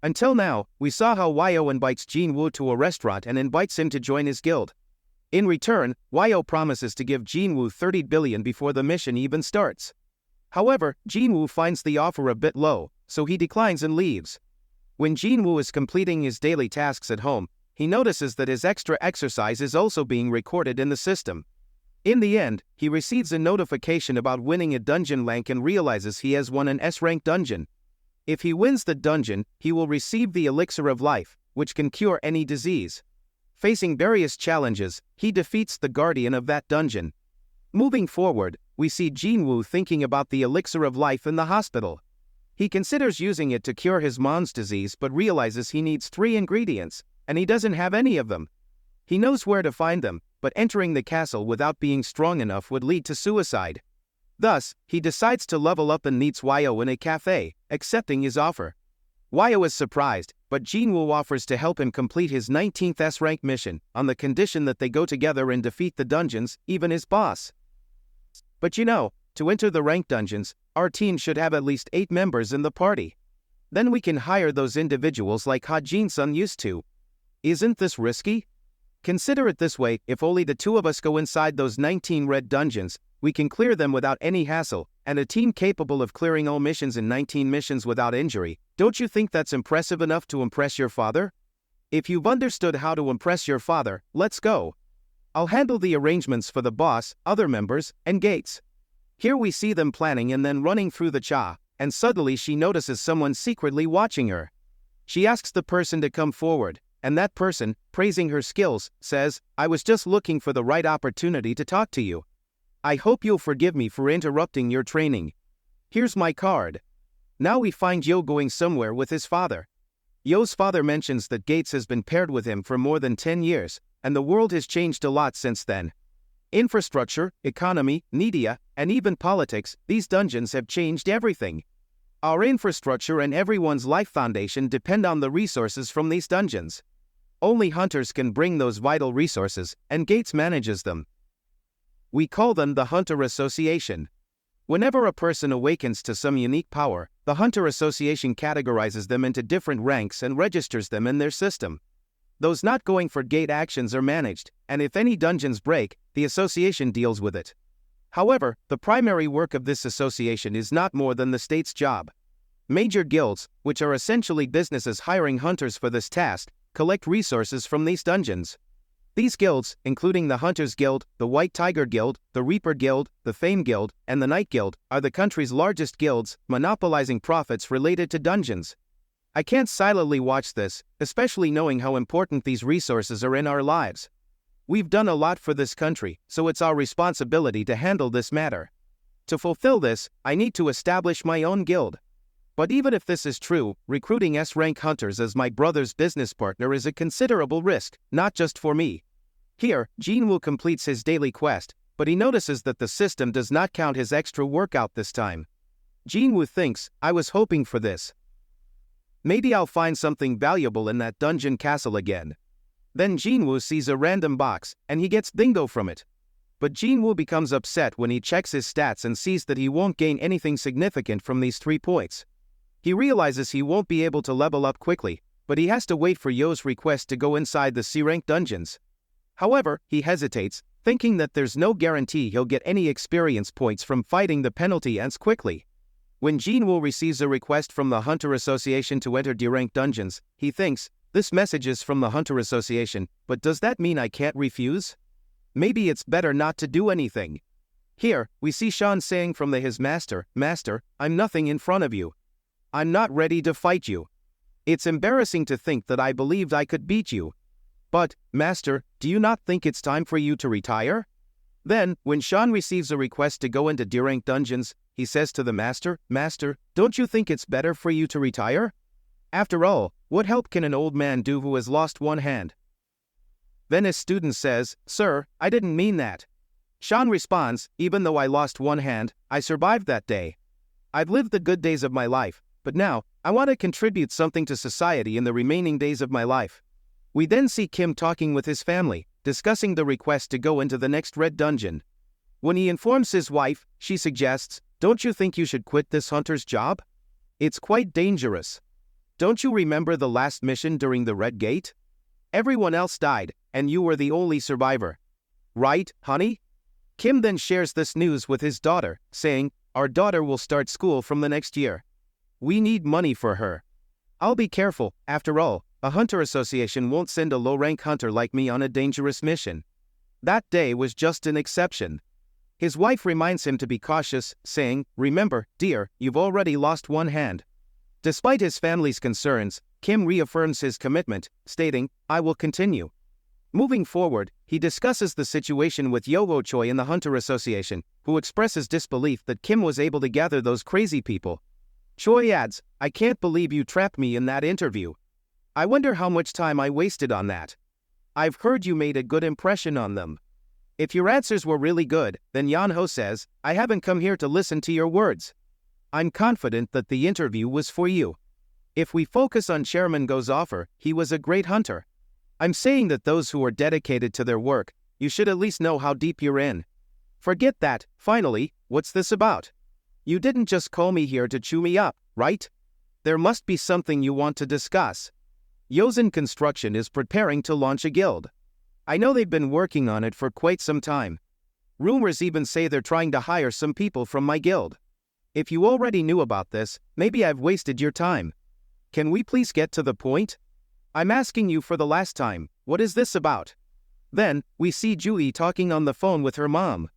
Until now, we saw how Yo invites Jinwoo to a restaurant and invites him to join his guild. In return, Yo promises to give Jinwoo 30 billion before the mission even starts. However, Jinwoo finds the offer a bit low, so he declines and leaves. When Jinwoo is completing his daily tasks at home, he notices that his extra exercise is also being recorded in the system. In the end, he receives a notification about winning a dungeon rank and realizes he has won an S-rank dungeon. If he wins the dungeon, he will receive the elixir of life, which can cure any disease. Facing various challenges, he defeats the guardian of that dungeon. Moving forward, we see Jinwoo thinking about the elixir of life in the hospital. He considers using it to cure his mom's disease but realizes he needs 3 ingredients, and he doesn't have any of them. He knows where to find them, but entering the castle without being strong enough would lead to suicide. Thus, he decides to level up and meets Yo in a cafe, accepting his offer. Yo is surprised, but Jinwoo offers to help him complete his 19th S-rank mission, on the condition that they go together and defeat the dungeons, even his boss. But to enter the rank dungeons, our team should have at least 8 members in the party. Then we can hire those individuals like Ha Jin-sun used to. Isn't this risky? Consider it this way, if only the 2 of us go inside those 19 red dungeons, we can clear them without any hassle, and a team capable of clearing all missions in 19 missions without injury. Don't you think that's impressive enough to impress your father? If you've understood how to impress your father, let's go. I'll handle the arrangements for the boss, other members, and gates. Here we see them planning and then running through the cha, and suddenly she notices someone secretly watching her. She asks the person to come forward, and that person, praising her skills, says, "I was just looking for the right opportunity to talk to you. I hope you'll forgive me for interrupting your training. Here's my card." Now we find Yo going somewhere with his father. Yo's father mentions that Gates has been paired with him for more than 10 years, and the world has changed a lot since then. Infrastructure, economy, media, and even politics, these dungeons have changed everything. Our infrastructure and everyone's life foundation depend on the resources from these dungeons. Only hunters can bring those vital resources, and Gates manages them. We call them the Hunter Association. Whenever a person awakens to some unique power, the Hunter Association categorizes them into different ranks and registers them in their system. Those not going for gate actions are managed, and if any dungeons break, the association deals with it. However, the primary work of this association is not more than the state's job. Major guilds, which are essentially businesses hiring hunters for this task, collect resources from these dungeons. These guilds, including the Hunters Guild, the White Tiger Guild, the Reaper Guild, the Fame Guild, and the Night Guild, are the country's largest guilds, monopolizing profits related to dungeons. I can't silently watch this, especially knowing how important these resources are in our lives. We've done a lot for this country, so it's our responsibility to handle this matter. To fulfill this, I need to establish my own guild. But even if this is true, recruiting S-rank hunters as my brother's business partner is a considerable risk, not just for me. Here, Jinwoo completes his daily quest, but he notices that the system does not count his extra workout this time. Jinwoo thinks, "I was hoping for this. Maybe I'll find something valuable in that dungeon castle again." Then Jinwoo sees a random box, and he gets bingo from it. But Jinwoo becomes upset when he checks his stats and sees that he won't gain anything significant from these 3 points. He realizes he won't be able to level up quickly, but he has to wait for Yo's request to go inside the C-rank dungeons. However, he hesitates, thinking that there's no guarantee he'll get any experience points from fighting the penalty ants quickly. When Jinwoo receives a request from the Hunter Association to enter D-rank dungeons, he thinks, "This message is from the Hunter Association, but does that mean I can't refuse? Maybe it's better not to do anything." Here, we see Sean saying from his master, "Master, I'm nothing in front of you. I'm not ready to fight you. It's embarrassing to think that I believed I could beat you. But, Master, do you not think it's time for you to retire?" Then, when Sean receives a request to go into D-rank dungeons, he says to the Master, "Master, don't you think it's better for you to retire? After all, what help can an old man do who has lost one hand?" Then his student says, "Sir, I didn't mean that." Sean responds, "Even though I lost one hand, I survived that day. I've lived the good days of my life, but now, I want to contribute something to society in the remaining days of my life." We then see Kim talking with his family, discussing the request to go into the next red dungeon. When he informs his wife, she suggests, "Don't you think you should quit this hunter's job? It's quite dangerous." Don't you remember the last mission during the Red Gate? Everyone else died, and you were the only survivor. Right, honey? Kim then shares this news with his daughter, saying, "Our daughter will start school from the next year. We need money for her. I'll be careful, after all, a hunter association won't send a low-rank hunter like me on a dangerous mission." That day was just an exception. His wife reminds him to be cautious, saying, "Remember, dear, you've already lost one hand." Despite his family's concerns, Kim reaffirms his commitment, stating, "I will continue." Moving forward, he discusses the situation with Yoho Choi in the Hunter Association, who expresses disbelief that Kim was able to gather those crazy people. Choi adds, "I can't believe you trapped me in that interview. I wonder how much time I wasted on that. I've heard you made a good impression on them." If your answers were really good, then Yeonho says, "I haven't come here to listen to your words. I'm confident that the interview was for you. If we focus on Chairman Go's offer, he was a great hunter. I'm saying that those who are dedicated to their work, you should at least know how deep you're in. Forget that, finally, what's this about? You didn't just call me here to chew me up, right? There must be something you want to discuss. Yosin Construction is preparing to launch a guild. I know they've been working on it for quite some time. Rumors even say they're trying to hire some people from my guild. If you already knew about this, maybe I've wasted your time. Can we please get to the point? I'm asking you for the last time, what is this about?" Then, we see Jui talking on the phone with her mom.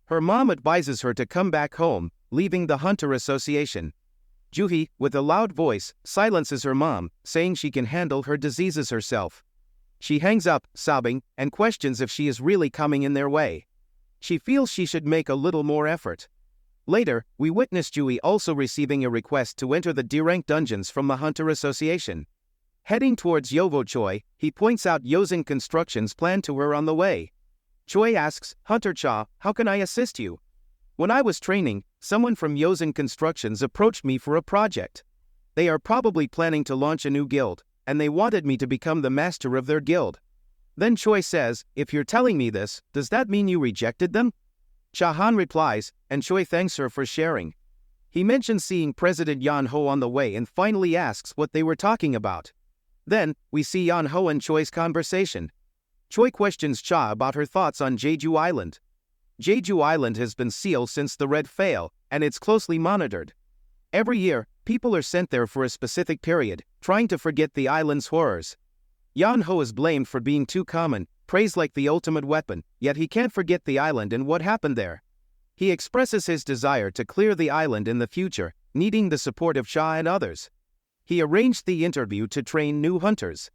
Her mom advises her to come back home, leaving the Hunter Association. Jui, with a loud voice, silences her mom, saying she can handle her diseases herself. She hangs up, sobbing, and questions if she is really coming in their way. She feels she should make a little more effort. Later, we witness Jui also receiving a request to enter the D-rank dungeons from the Hunter Association. Heading towards Yovo Choi, he points out Yosin Construction's plan to her on the way. Choi asks, "Hunter Cha, how can I assist you? When I was training, someone from Yosin Constructions approached me for a project. They are probably planning to launch a new guild, and they wanted me to become the master of their guild." Then Choi says, "If you're telling me this, does that mean you rejected them?" Cha-han replies, and Choi thanks her for sharing. He mentions seeing President Yeonho on the way and finally asks what they were talking about. Then, we see Yeonho and Choi's conversation. Choi questions Cha about her thoughts on Jeju Island. Jeju Island has been sealed since the Red Fail, and it's closely monitored. Every year, people are sent there for a specific period, trying to forget the island's horrors. Yeonho is blamed for being too common, praised like the ultimate weapon, yet he can't forget the island and what happened there. He expresses his desire to clear the island in the future, needing the support of Cha and others. He arranged the interview to train new hunters.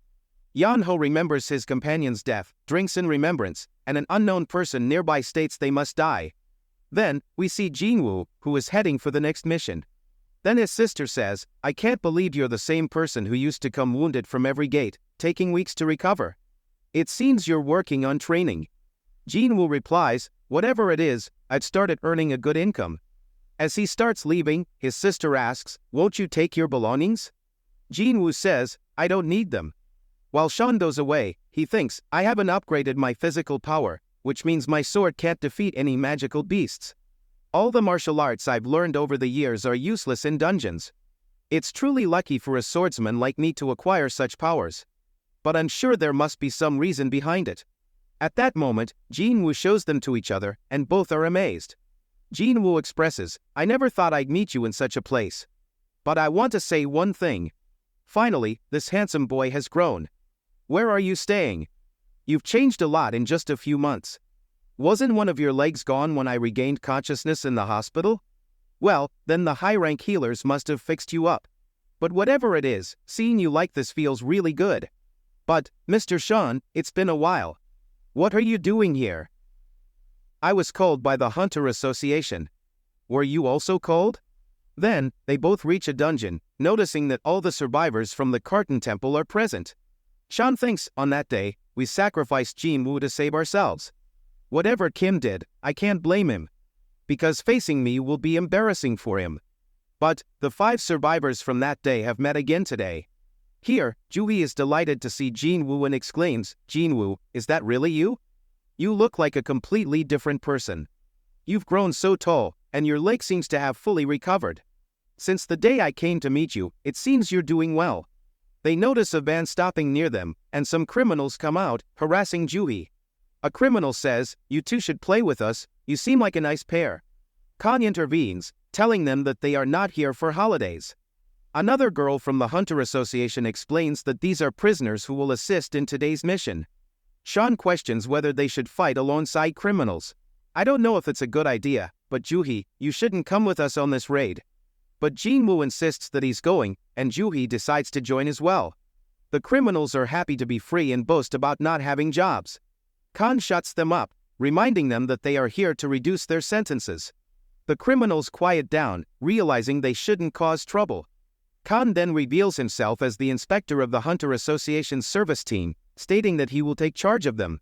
Yeonho remembers his companion's death, drinks in remembrance, and an unknown person nearby states they must die. Then, we see Jinwoo, who is heading for the next mission. Then his sister says, "I can't believe you're the same person who used to come wounded from every gate, taking weeks to recover. It seems you're working on training." Jinwoo replies, "Whatever it is, I've started earning a good income." As he starts leaving, his sister asks, "Won't you take your belongings?" Jinwoo says, "I don't need them." While Sean goes away, he thinks, "I haven't upgraded my physical power, which means my sword can't defeat any magical beasts. All the martial arts I've learned over the years are useless in dungeons. It's truly lucky for a swordsman like me to acquire such powers. But I'm sure there must be some reason behind it." At that moment, Jinwoo shows them to each other, and both are amazed. Jinwoo expresses, "I never thought I'd meet you in such a place. But I want to say one thing. Finally, this handsome boy has grown. Where are you staying? You've changed a lot in just a few months. Wasn't one of your legs gone when I regained consciousness in the hospital? Well, then the high-rank healers must have fixed you up. But whatever it is, seeing you like this feels really good. But, Mr. Sean, it's been a while. What are you doing here?" "I was called by the Hunter Association. Were you also called?" Then, they both reach a dungeon, noticing that all the survivors from the Carton Temple are present. Sean thinks, on that day, we sacrificed Jinwoo to save ourselves. Whatever Kim did, I can't blame him. Because facing me will be embarrassing for him. But, the 5 survivors from that day have met again today. Here, Jui is delighted to see Jinwoo and exclaims, "Jinwoo, is that really you? You look like a completely different person. You've grown so tall, and your leg seems to have fully recovered. Since the day I came to meet you, it seems you're doing well. They notice a van stopping near them, and some criminals come out, harassing Joohee. A criminal says, "You two should play with us, you seem like a nice pair." Khan intervenes, telling them that they are not here for holidays. Another girl from the Hunter Association explains that these are prisoners who will assist in today's mission. Sean questions whether they should fight alongside criminals. "I don't know if it's a good idea, but Joohee, you shouldn't come with us on this raid." But Jinwoo insists that he's going, and Joohee decides to join as well. The criminals are happy to be free and boast about not having jobs. Khan shuts them up, reminding them that they are here to reduce their sentences. The criminals quiet down, realizing they shouldn't cause trouble. Khan then reveals himself as the inspector of the Hunter Association's service team, stating that he will take charge of them,